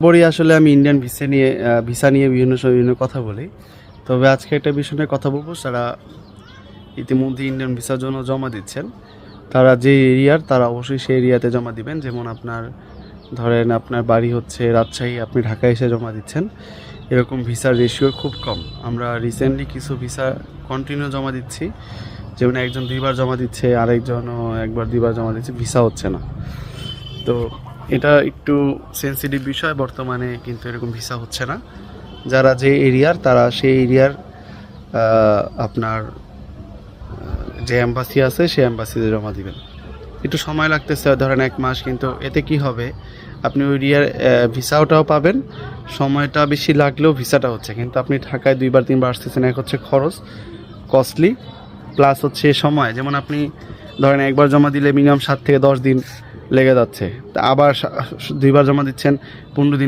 বড়ি আসলে আমি ইন্ডিয়ান ভিসা নিয়ে বিভিন্ন সময় বিভিন্ন কথা বলি। তবে আজকে একটা বিষয় নিয়ে কথা বলবো, যারা ইতিমধ্যে ইন্ডিয়ান ভিসার জন্য জমা দিচ্ছেন তারা যে এরিয়ার তারা অবশ্যই সেই এরিয়াতে জমা দিবেন। যেমন ধরেন আপনার বাড়ি হচ্ছে রাজশাহী, আপনি ঢাকায় এসে জমা দিচ্ছেন, এরকম ভিসার রেশিও খুব কম। আমরা রিসেন্টলি কিছু ভিসা কন্টিনিউ জমা দিচ্ছি, যেমন একজন 2বার জমা দিচ্ছে, আরেকজনও 1-2বার জমা দিচ্ছে, ভিসা হচ্ছে না। তো এটা একটু সেন্সিটিভ বিষয়, বর্তমানে কিন্তু এরকম ভিসা হচ্ছে না। যারা যে এরিয়ার তারা সেই এরিয়ার আপনার যে অ্যাম্বাসি আছে সেই অ্যাম্বাসিতে জমা দিবেন। একটু সময় লাগতেছে, ধরেন 1 মাস, কিন্তু এতে কি হবে, আপনি ওই এরিয়ার ভিসাটাও পাবেন, সময়টা বেশি লাগলেও ভিসাটা হচ্ছে। কিন্তু আপনি ঢাকায় 2-3বার আসতেছেন, এক হচ্ছে খরচ, কস্টলি, প্লাস হচ্ছে সময়। যেমন আপনি ধরেন 1বার জমা দিলে মিনিমাম 7 থেকে 10 দিন লেগে যাচ্ছে, তা আবার 2বার জমা দিচ্ছেন, 15 দিন